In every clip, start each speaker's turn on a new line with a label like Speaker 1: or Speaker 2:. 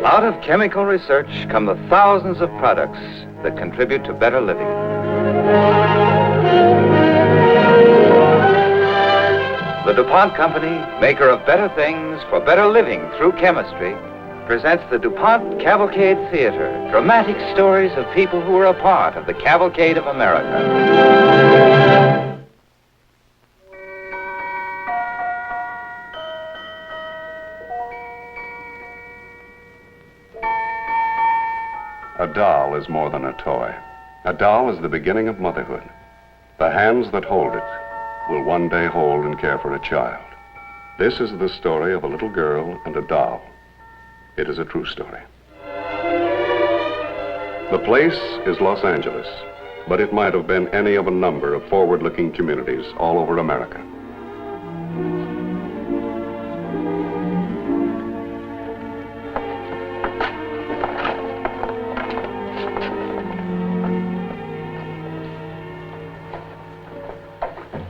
Speaker 1: Out of chemical research come the thousands of products that contribute to better living. The DuPont Company, maker of better things for better living through chemistry, presents the DuPont Cavalcade Theater, dramatic stories of people who were a part of the cavalcade of America.
Speaker 2: A doll is more than a toy. A doll is the beginning of motherhood. The hands that hold it will one day hold and care for a child. This is the story of a little girl and a doll. It is a true story. The place is Los Angeles, but it might have been any of a number of forward-looking communities all over America.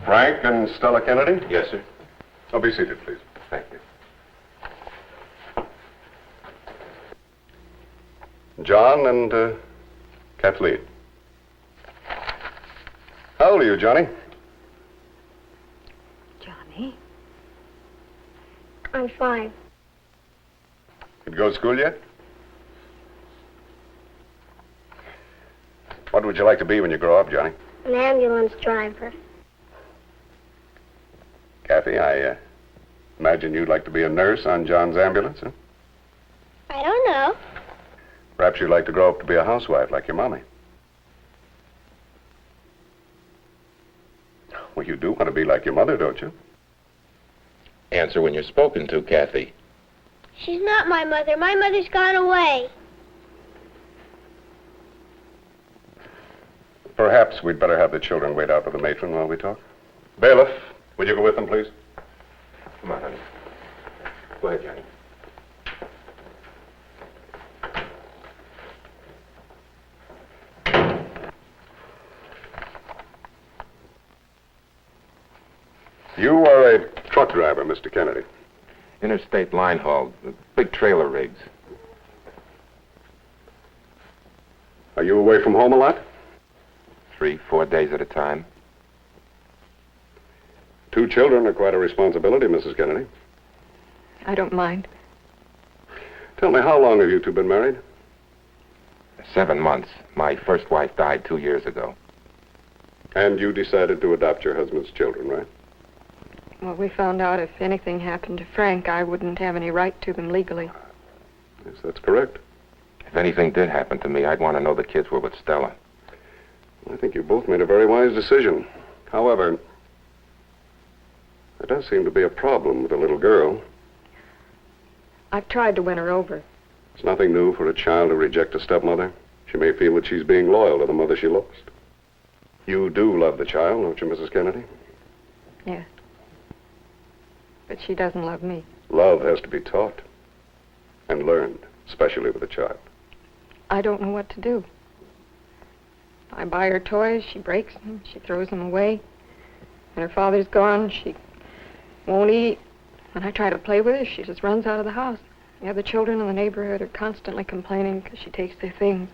Speaker 2: Frank and Stella Kennedy?
Speaker 3: Yes, sir.
Speaker 2: Oh, be seated, please.
Speaker 3: Thank you.
Speaker 2: John and Kathleen. How old are you, Johnny?
Speaker 4: Johnny? I'm 5.
Speaker 2: You go to school yet? What would you like to be when you grow up, Johnny?
Speaker 4: An ambulance driver.
Speaker 2: Kathy, I imagine you'd like to be a nurse on John's ambulance, huh?
Speaker 4: I don't know.
Speaker 2: Perhaps you'd like to grow up to be a housewife like your mommy. Well, you do want to be like your mother, don't you?
Speaker 3: Answer when you're spoken to, Kathy.
Speaker 4: She's not my mother. My mother's gone away.
Speaker 2: Perhaps we'd better have the children wait out for the matron while we talk. Bailiff, would you go with them, please?
Speaker 3: Come on, honey. Go ahead, Johnny.
Speaker 2: You are a truck driver, Mr. Kennedy.
Speaker 3: Interstate line haul, big trailer rigs.
Speaker 2: Are you away from home a lot?
Speaker 3: 3-4 days at a time.
Speaker 2: 2 children are quite a responsibility, Mrs. Kennedy.
Speaker 5: I don't mind.
Speaker 2: Tell me, how long have you two been married?
Speaker 3: 7 months. My first wife died 2 years ago.
Speaker 2: And you decided to adopt your husband's children, right?
Speaker 5: Well, we found out if anything happened to Frank, I wouldn't have any right to them legally.
Speaker 2: Yes, that's correct.
Speaker 3: If anything did happen to me, I'd want to know the kids were with Stella.
Speaker 2: I think you both made a very wise decision. However, there does seem to be a problem with the little girl.
Speaker 5: I've tried to win her over.
Speaker 2: It's nothing new for a child to reject a stepmother. She may feel that she's being loyal to the mother she lost. You do love the child, don't you, Mrs. Kennedy?
Speaker 5: Yes. But she doesn't love me.
Speaker 2: Love has to be taught and learned, especially with a child.
Speaker 5: I don't know what to do. I buy her toys, she breaks them, she throws them away. When her father's gone, she won't eat. When I try to play with her, she just runs out of the house. The other children in the neighborhood are constantly complaining because she takes their things.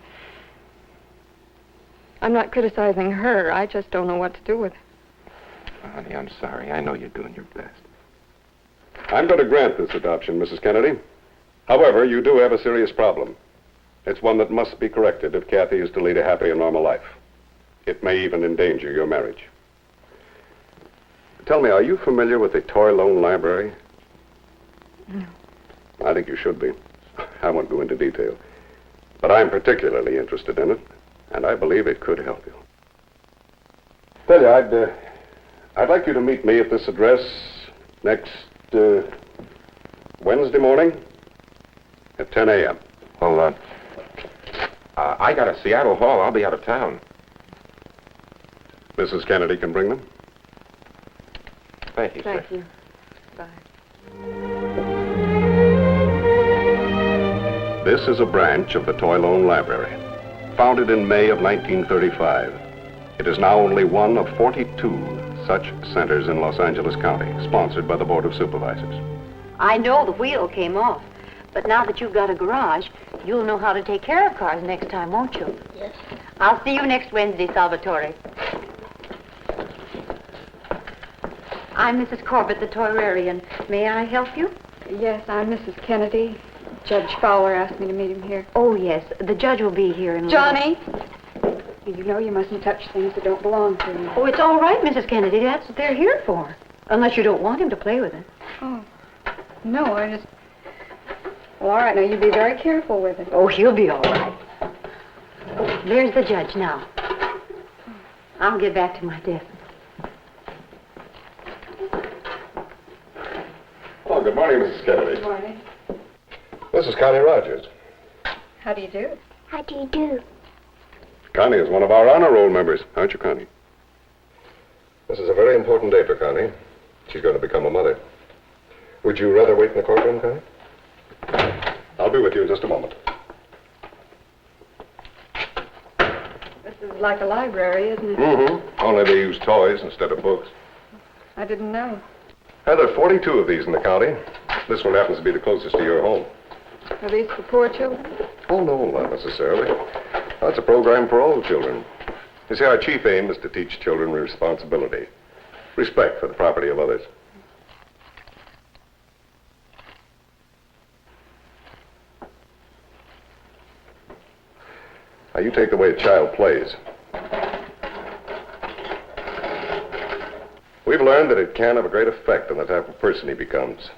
Speaker 5: I'm not criticizing her, I just don't know what to do with her.
Speaker 3: Oh, honey, I'm sorry. I know you're doing your best.
Speaker 2: I'm going to grant this adoption, Mrs. Kennedy. However, you do have a serious problem. It's one that must be corrected if Kathy is to lead a happy and normal life. It may even endanger your marriage. Tell me, are you familiar with the Toy Loan Library?
Speaker 5: No.
Speaker 2: I think you should be. I won't go into detail. But I'm particularly interested in it, and I believe it could help you. Tell you, I'd like you to meet me at this address next Wednesday morning at 10 a.m.
Speaker 3: Well, I got a Seattle Hall. I'll be out of town.
Speaker 2: Mrs. Kennedy can bring them.
Speaker 3: Thank you, sir.
Speaker 5: Thank you. Bye.
Speaker 2: This is a branch of the Toy Loan Library, founded in May of 1935. It is now only one of 42 such centers in Los Angeles County, sponsored by the Board of Supervisors.
Speaker 6: I know the wheel came off, but now that you've got a garage, you'll know how to take care of cars next time, won't you?
Speaker 4: Yes.
Speaker 6: I'll see you next Wednesday, Salvatore. I'm Mrs. Corbett, the toyrarian. May I help you?
Speaker 5: Yes, I'm Mrs. Kennedy. Judge Fowler asked me to meet him here.
Speaker 6: Oh, yes. The judge will be here in a
Speaker 5: Johnny! You know you mustn't touch things that don't belong to you.
Speaker 6: Oh, it's all right, Mrs. Kennedy. That's what they're here for. Unless you don't want him to play with it.
Speaker 5: Oh. No, I just... Well, all right, now you be very careful with it.
Speaker 6: Oh, he'll be all right. There's the judge now. I'll get back to my desk.
Speaker 2: Oh, good morning, Mrs. Kennedy.
Speaker 5: Good morning.
Speaker 2: This is Connie Rogers.
Speaker 5: How do you do?
Speaker 4: How do you do?
Speaker 2: Connie is one of our honor roll members, aren't you, Connie?
Speaker 7: This is a very important day for Connie. She's going to become a mother. Would you rather wait in the courtroom, Connie?
Speaker 2: I'll be with you in just a moment.
Speaker 5: This is like a library, isn't it?
Speaker 7: Mm-hmm. Only they use toys instead of books.
Speaker 5: I didn't know.
Speaker 7: There are 42 of these in the county. This one happens to be the closest to your home.
Speaker 5: Are these for poor children?
Speaker 7: Oh, no, not necessarily. That's a program for all children. You see, our chief aim is to teach children responsibility, respect for the property of others. Now, you take the way a child plays. We've learned that it can have a great effect on the type of person he becomes.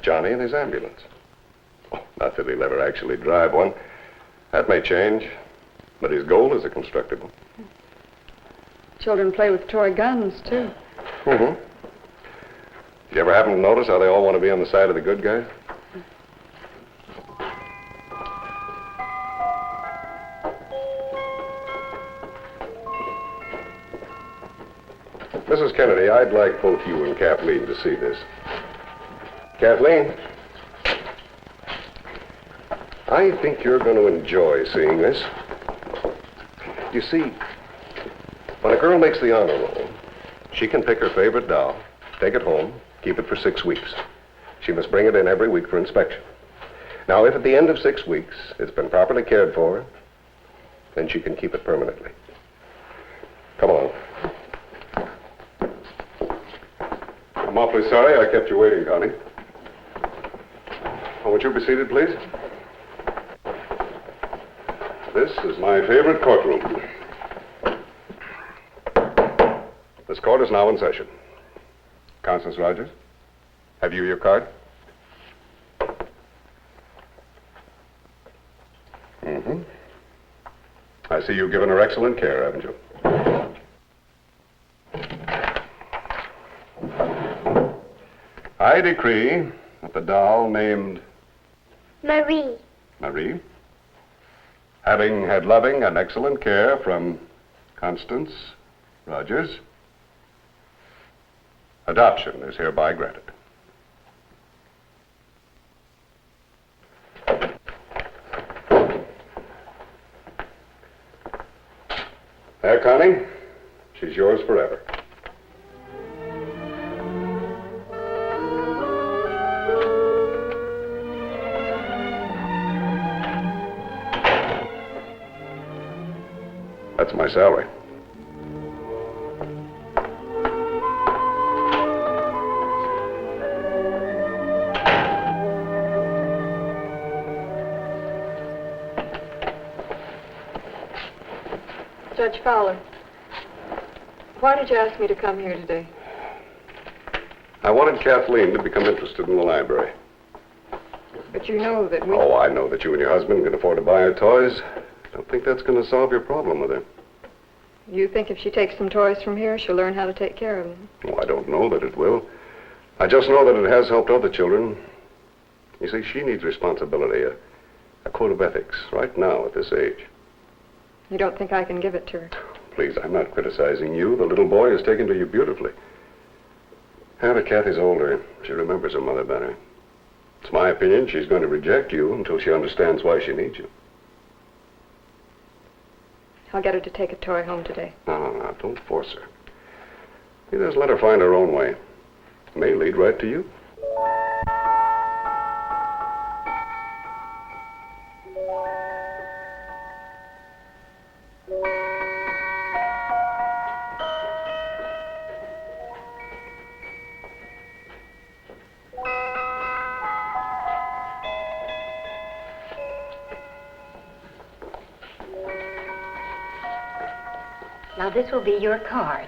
Speaker 7: Johnny and his ambulance. Oh, not that he'll ever actually drive one. That may change, but his goal is a constructible.
Speaker 5: Children play with toy guns, too.
Speaker 7: Mm-hmm. Did you ever happen to notice how they all want to be on the side of the good guys? Mrs. Kennedy, I'd like both you and Kathleen to see this. Kathleen, I think you're going to enjoy seeing this. You see, when a girl makes the honor roll, she can pick her favorite doll, take it home, keep it for 6 weeks. She must bring it in every week for inspection. Now, if at the end of 6 weeks it's been properly cared for, then she can keep it permanently. Come along. I'm awfully sorry I kept you waiting, Connie. Oh, would you be seated, please? This is my favorite courtroom. This court is now in session. Constance Rogers, have you your card? Mm-hmm. I see you've given her excellent care, haven't you? I decree that the doll named
Speaker 4: Marie.
Speaker 2: Marie, having had loving and excellent care from Constance Rogers, adoption is hereby granted. There, Connie, she's yours forever. That's my salary.
Speaker 5: Judge Fowler, why did you ask me to come here today?
Speaker 2: I wanted Kathleen to become interested in the library.
Speaker 5: But you know that we...
Speaker 2: Oh, I know that you and your husband can afford to buy her toys. I don't think that's going to solve your problem with her.
Speaker 5: You think if she takes some toys from here, she'll learn how to take care of them?
Speaker 2: Oh, I don't know that it will. I just know that it has helped other children.
Speaker 7: You see, she needs responsibility, a code of ethics, right now at this age.
Speaker 5: You don't think I can give it to her?
Speaker 7: Please, I'm not criticizing you. The little boy is taken to you beautifully. Yeah, but Kathy's older. She remembers her mother better. It's my opinion she's going to reject you until she understands why she needs you.
Speaker 5: I'll get her to take a toy home today.
Speaker 7: No, don't force her. You just let her find her own way. It may lead right to you.
Speaker 6: Now, this will be your card.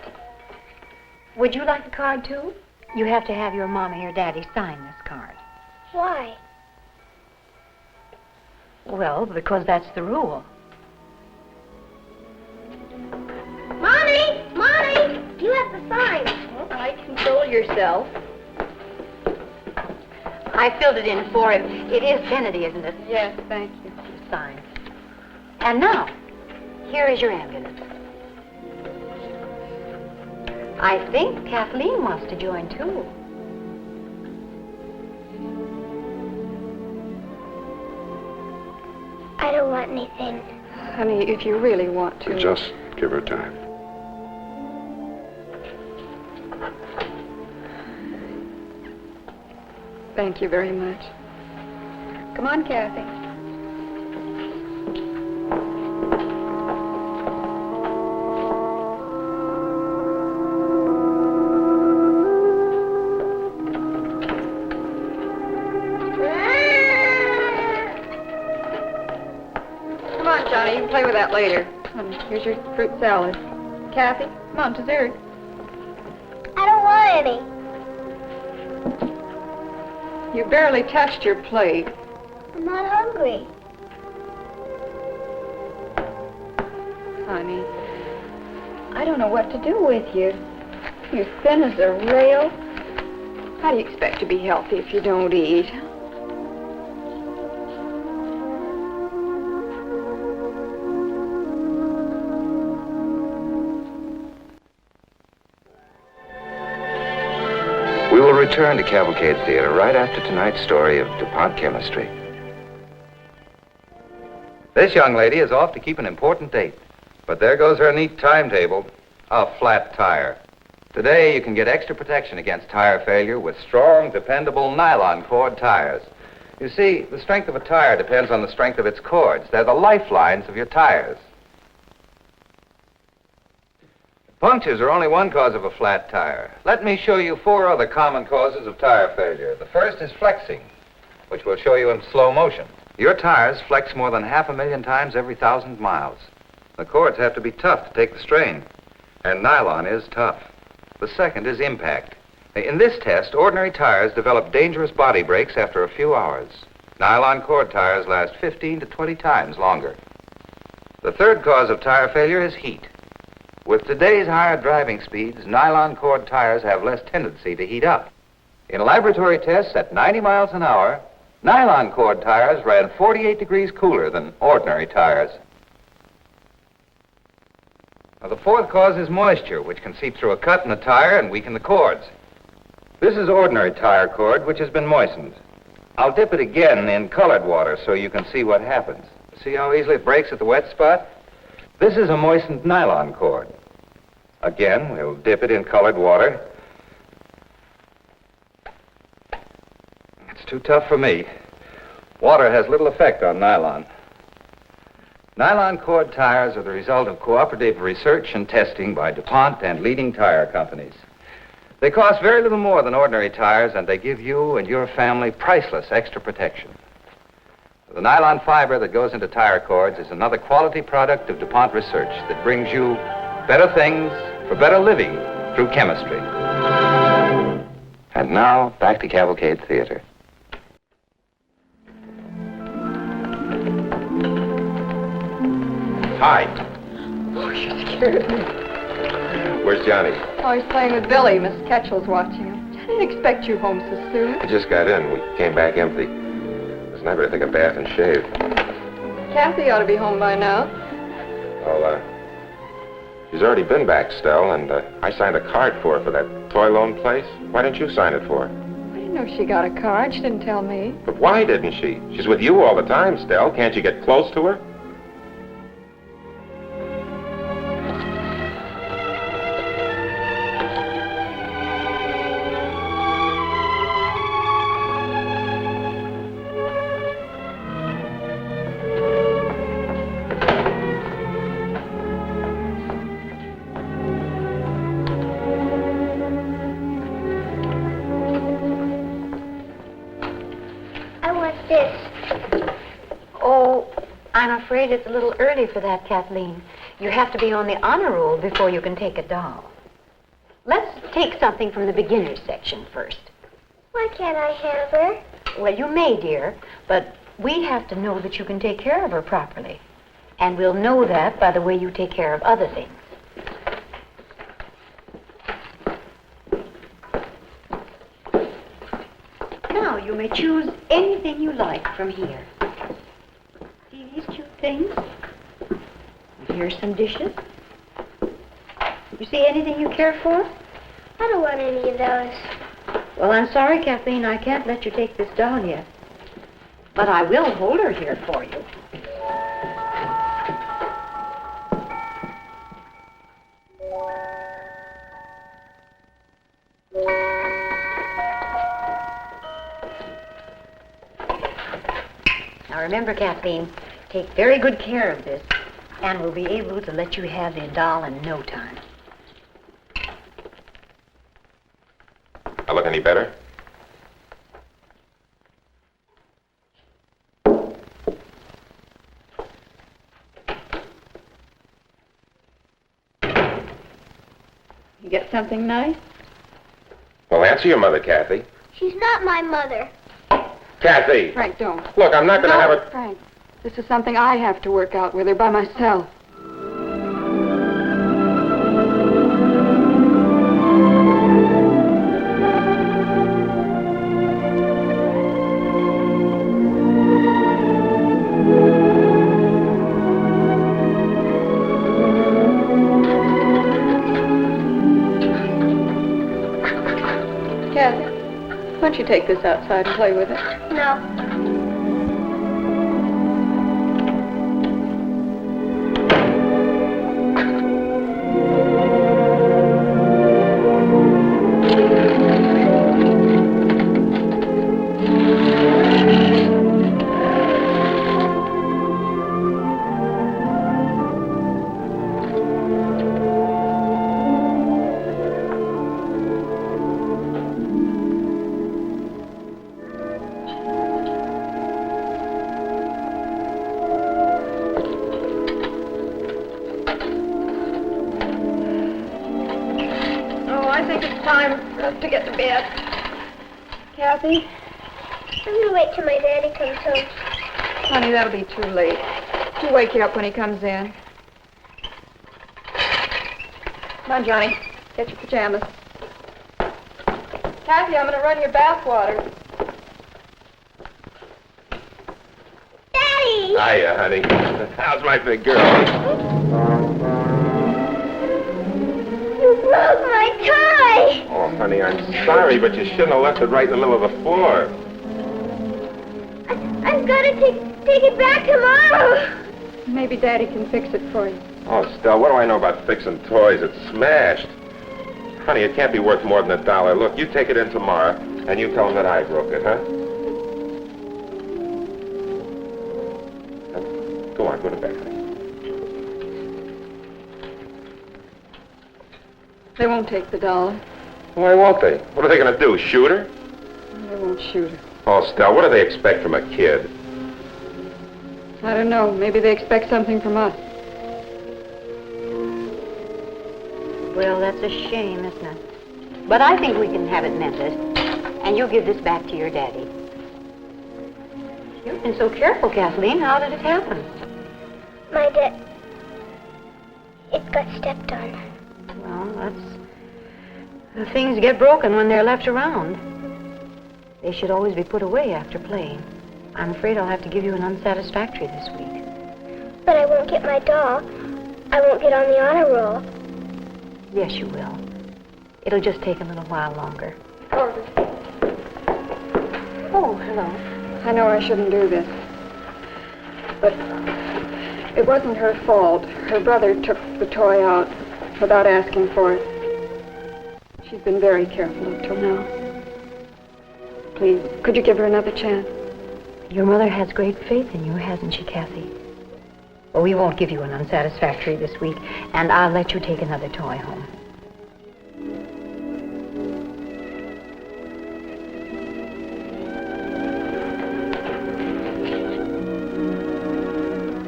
Speaker 6: Would you like the card, too? You have to have your mom or your daddy sign this card.
Speaker 4: Why?
Speaker 6: Well, because that's the rule.
Speaker 4: Mommy! Mommy! You have to sign.
Speaker 5: All right, control yourself.
Speaker 6: I filled it in for him. It is Kennedy, isn't it?
Speaker 5: Yes, thank you.
Speaker 6: Sign. And now, here is your ambulance. I think Kathleen wants to join, too.
Speaker 4: I don't want anything.
Speaker 5: Honey, if you really want to.
Speaker 7: Just give her time.
Speaker 5: Thank you very much. Come on, Kathy. Come on, Johnny. You can play with that later. Here's your fruit salad. Kathy, come on, dessert.
Speaker 4: I don't want any.
Speaker 5: You barely touched your plate.
Speaker 4: I'm not hungry.
Speaker 5: Honey, I don't know what to do with you. You're thin as a rail. How do you expect to be healthy if you don't eat?
Speaker 1: We will return to Cavalcade Theater right after tonight's story of DuPont chemistry. This young lady is off to keep an important date. But there goes her neat timetable. A flat tire. Today, you can get extra protection against tire failure with strong, dependable nylon cord tires. You see, the strength of a tire depends on the strength of its cords. They're the lifelines of your tires. Punctures are only one cause of a flat tire. Let me show you 4 other common causes of tire failure. The first is flexing, which we'll show you in slow motion. Your tires flex more than 500,000 times every 1,000 miles. The cords have to be tough to take the strain, and nylon is tough. The second is impact. In this test, ordinary tires develop dangerous body breaks after a few hours. Nylon cord tires last 15 to 20 times longer. The third cause of tire failure is heat. With today's higher driving speeds, nylon cord tires have less tendency to heat up. In laboratory tests at 90 miles an hour, nylon cord tires ran 48 degrees cooler than ordinary tires. Now, the fourth cause is moisture, which can seep through a cut in the tire and weaken the cords. This is ordinary tire cord, which has been moistened. I'll dip it again in colored water so you can see what happens. See how easily it breaks at the wet spot? This is a moistened nylon cord. Again, we'll dip it in colored water. It's too tough for me. Water has little effect on nylon. Nylon cord tires are the result of cooperative research and testing by DuPont and leading tire companies. They cost very little more than ordinary tires, and they give you and your family priceless extra protection. The nylon fiber that goes into tire cords is another quality product of DuPont research that brings you better things for better living through chemistry. And now, back to Cavalcade Theater.
Speaker 3: Hi.
Speaker 5: Oh, you scared me.
Speaker 3: Where's Johnny?
Speaker 5: Oh, he's playing with Billy. Miss Ketchell's watching him. I didn't expect you home so soon.
Speaker 3: I just got in. We came back empty. Listen, I better take a bath and shave.
Speaker 5: Kathy ought to be home by now.
Speaker 3: Well, she's already been back, Stell, and I signed a card for her for that toy loan place. Why didn't you sign it for her?
Speaker 5: I didn't know she got a card. She didn't tell me.
Speaker 3: But why didn't she? She's with you all the time, Stell. Can't you get close to her?
Speaker 6: I'm afraid it's a little early for that, Kathleen. You have to be on the honor roll before you can take a doll. Let's take something from the beginners section first.
Speaker 4: Why can't I have her?
Speaker 6: Well, you may, dear, but we have to know that you can take care of her properly. And we'll know that by the way you take care of other things. Now, you may choose anything you like from here. See these cute things? Here's some dishes. You see anything you care for?
Speaker 4: I don't want any of those.
Speaker 6: Well, I'm sorry, Kathleen, I can't let you take this doll yet. But I will hold her here for you. Now remember, Kathleen, take very good care of this, and we'll be able to let you have the doll in no time.
Speaker 3: I look any better?
Speaker 5: You get something nice?
Speaker 3: Well, answer your mother, Kathy.
Speaker 4: She's not my mother.
Speaker 3: Kathy!
Speaker 5: Frank, don't.
Speaker 3: Look, I'm not going to have a...
Speaker 5: Frank, this is something I have to work out with her by myself. Kathy, why don't you take this outside and play with it?
Speaker 4: No.
Speaker 5: To get to bed. Kathy?
Speaker 4: I'm gonna wait till my daddy comes home.
Speaker 5: Honey, that'll be too late. He'll wake you up when he comes in. Come on, Johnny. Get your pajamas. Kathy, I'm gonna run your bath water.
Speaker 4: Daddy!
Speaker 3: Hiya, honey. How's my big girl?
Speaker 4: You broke my tie!
Speaker 3: Oh, honey, I'm sorry, but you shouldn't have left it right in the middle of the floor.
Speaker 4: I've got to take it back tomorrow.
Speaker 5: Maybe Daddy can fix it for you.
Speaker 3: Oh, Stell, what do I know about fixing toys? It's smashed. Honey, it can't be worth more than $1. Look, you take it in tomorrow, and you tell him that I broke it, huh? Go on, go to bed, honey.
Speaker 5: They won't take the doll.
Speaker 3: Why won't they? What are they going to do, shoot her?
Speaker 5: They won't shoot her.
Speaker 3: Oh, Stell, what do they expect from a kid?
Speaker 5: I don't know. Maybe they expect something from us.
Speaker 6: Well, that's a shame, isn't it? But I think we can have it mended, and you'll give this back to your daddy. You've been so careful, Kathleen. How did it happen?
Speaker 4: My dad... It got stepped on.
Speaker 6: Well, things get broken when they're left around. They should always be put away after playing. I'm afraid I'll have to give you an unsatisfactory this week.
Speaker 4: But I won't get my doll. I won't get on the honor roll.
Speaker 6: Yes, you will. It'll just take a little while longer. Oh, hello.
Speaker 5: I know I shouldn't do this, but it wasn't her fault. Her brother took the toy out without asking for it. She's been very careful up till now. Please, could you give her another chance?
Speaker 6: Your mother has great faith in you, hasn't she, Kathy? Well, we won't give you an unsatisfactory this week, and I'll let you take another toy home.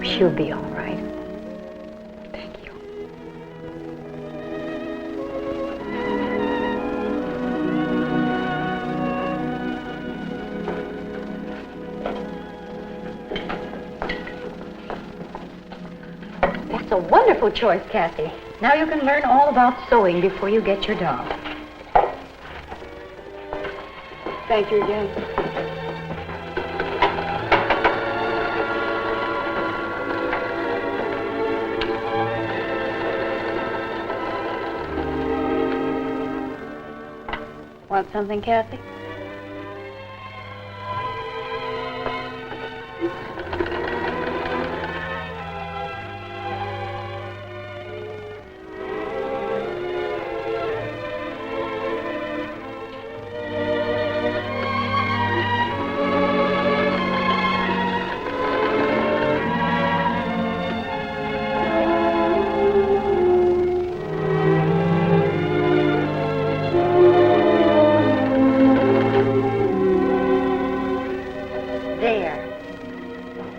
Speaker 6: She'll be all right.
Speaker 5: Thank you.
Speaker 6: That's a wonderful choice, Kathy. Now you can learn all about sewing before you get your doll.
Speaker 5: Thank you again.
Speaker 6: Want something, Kathy?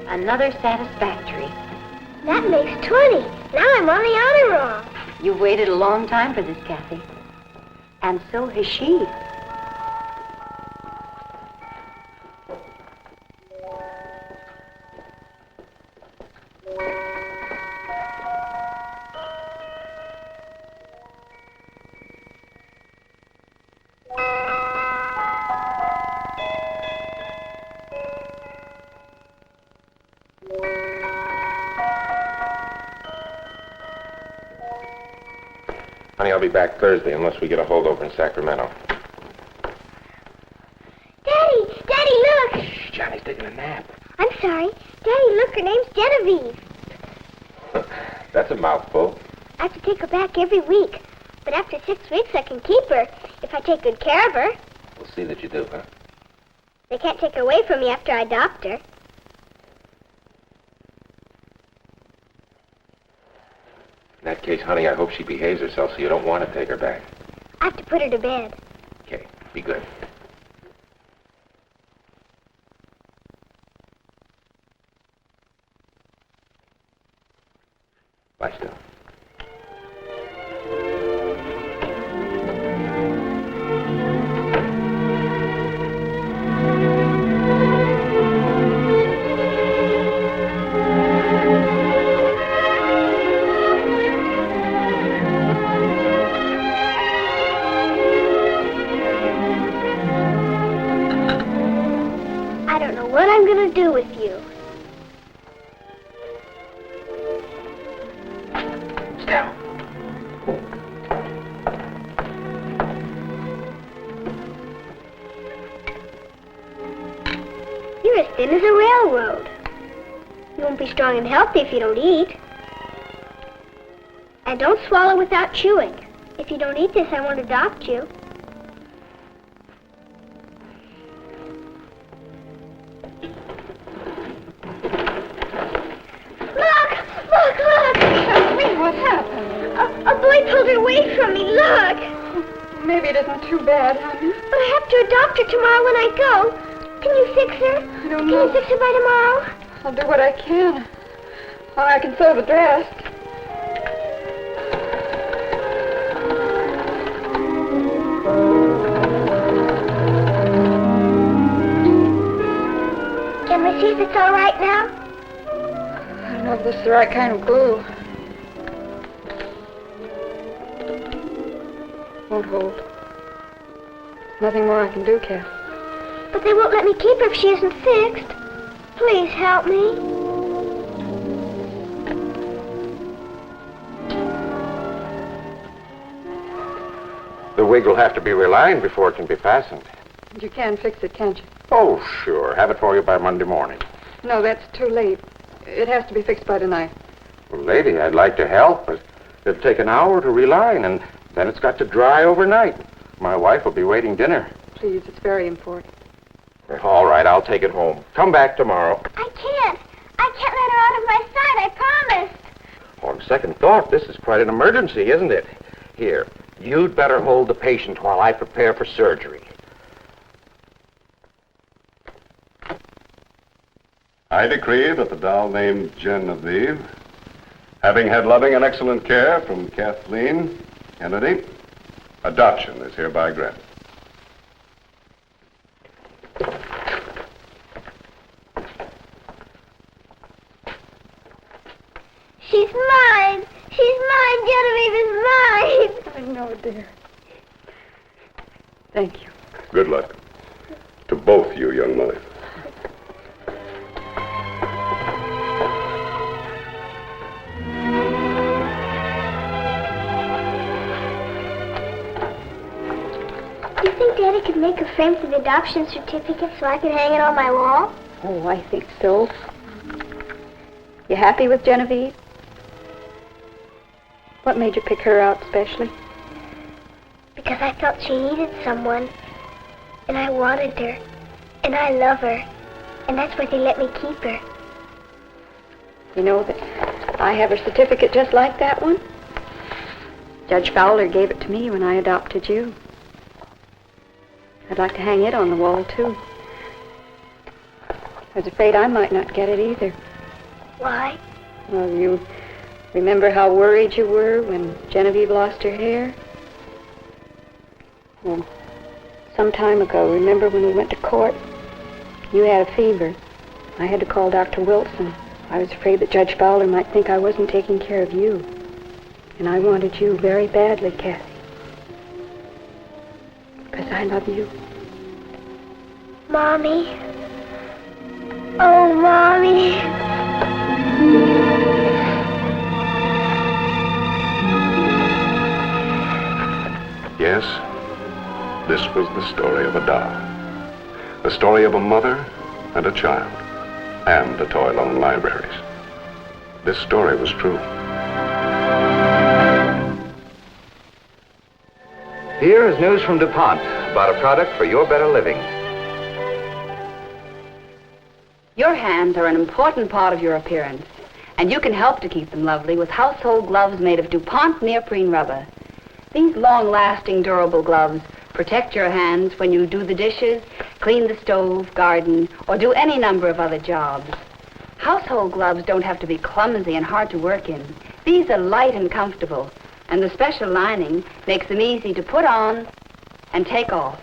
Speaker 6: Another satisfactory.
Speaker 4: That makes 20. Now I'm on the honor roll.
Speaker 6: You've waited a long time for this, Kathy. And so has she.
Speaker 3: Honey, I'll be back Thursday unless we get a holdover in Sacramento.
Speaker 4: Daddy! Daddy, look!
Speaker 3: Shh, Johnny's taking a nap.
Speaker 4: I'm sorry. Daddy, look, her name's Genevieve.
Speaker 3: That's a mouthful.
Speaker 4: I have to take her back every week. But after 6 weeks, I can keep her if I take good care of her.
Speaker 3: We'll see that you do, huh?
Speaker 4: They can't take her away from me after I adopt her.
Speaker 3: In that case, honey, I hope she behaves herself so you don't want to take her back.
Speaker 4: I have to put her to bed.
Speaker 3: Okay, be good. Bye, still.
Speaker 4: What I'm gonna do with you.
Speaker 3: Still.
Speaker 4: You're as thin as a railroad. You won't be strong and healthy if you don't eat. And don't swallow without chewing. If you don't eat this, I won't adopt you.
Speaker 5: What happened?
Speaker 4: A boy pulled her away from me. Look.
Speaker 5: Maybe it isn't too bad, honey.
Speaker 4: But I have to adopt her tomorrow when I go. Can you fix her?
Speaker 5: I don't
Speaker 4: Can
Speaker 5: know.
Speaker 4: you fix her by tomorrow?
Speaker 5: I'll do what I can. I can sew the dress.
Speaker 4: Can we see if it's all right now?
Speaker 5: I don't know if this is the right kind of glue. Won't hold. Nothing more I can do, Kath.
Speaker 4: But they won't let me keep her if she isn't fixed. Please help me.
Speaker 3: The wig will have to be relined before it can be fastened.
Speaker 5: You can fix it, can't you?
Speaker 3: Oh, sure. Have it for you by Monday morning.
Speaker 5: No, that's too late. It has to be fixed by tonight.
Speaker 3: Well, lady, I'd like to help, but it'll take an hour to reline, and then it's got to dry overnight. My wife will be waiting dinner.
Speaker 5: Please, it's very important.
Speaker 3: All right, I'll take it home. Come back tomorrow.
Speaker 4: I can't let her out of my sight, I promised.
Speaker 3: On second thought, this is quite an emergency, isn't it? Here, you'd better hold the patient while I prepare for surgery.
Speaker 2: I decree that the doll named Genevieve, having had loving and excellent care from Kathleen Kennedy, adoption is hereby granted.
Speaker 4: She's mine. She's mine. Genevieve is mine.
Speaker 5: I know, dear. Thank you.
Speaker 2: Good luck to both you young mothers.
Speaker 4: Do you think Daddy could make a frame for the adoption certificate so I could hang it on my wall?
Speaker 6: Oh, I think so. You happy with Genevieve? What made you pick her out especially?
Speaker 4: Because I felt she needed someone. And I wanted her. And I love her. And that's why they let me keep her.
Speaker 6: You know that I have a certificate just like that one? Judge Fowler gave it to me when I adopted you. I'd like to hang it on the wall, too. I was afraid I might not get it either.
Speaker 4: Why?
Speaker 6: Well, you remember how worried you were when Genevieve lost her hair? Well, some time ago, remember when we went to court? You had a fever. I had to call Dr. Wilson. I was afraid that Judge Fowler might think I wasn't taking care of you. And I wanted you very badly, Kathy. Because I love you.
Speaker 4: Mommy. Oh, Mommy.
Speaker 2: Yes, this was the story of a doll. The story of a mother and a child, and the toy loan libraries. This story was true.
Speaker 1: Here is news from DuPont about a product for your better living.
Speaker 8: Your hands are an important part of your appearance, and you can help to keep them lovely with household gloves made of DuPont Neoprene rubber. These long-lasting, durable gloves protect your hands when you do the dishes, clean the stove, garden, or do any number of other jobs. Household gloves don't have to be clumsy and hard to work in. These are light and comfortable, and the special lining makes them easy to put on and take off.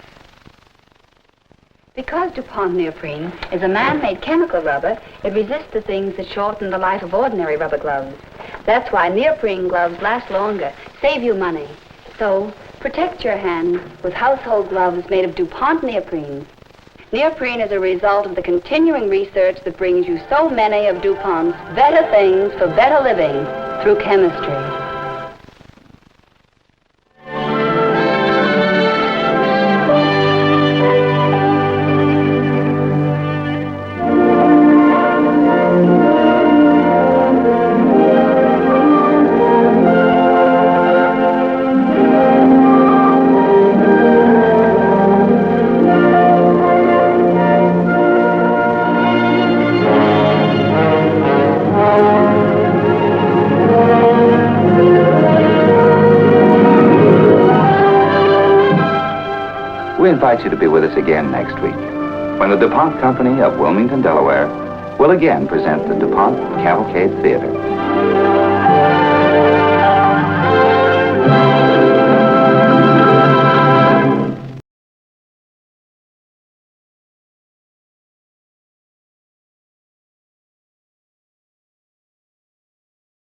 Speaker 8: Because DuPont Neoprene is a man-made chemical rubber, it resists the things that shorten the life of ordinary rubber gloves. That's why neoprene gloves last longer, save you money. So, protect your hands with household gloves made of DuPont Neoprene. Neoprene is a result of the continuing research that brings you so many of DuPont's better things for better living through chemistry.
Speaker 1: We invite you to be with us again next week, when the DuPont Company of Wilmington, Delaware, will again present the DuPont Cavalcade Theater.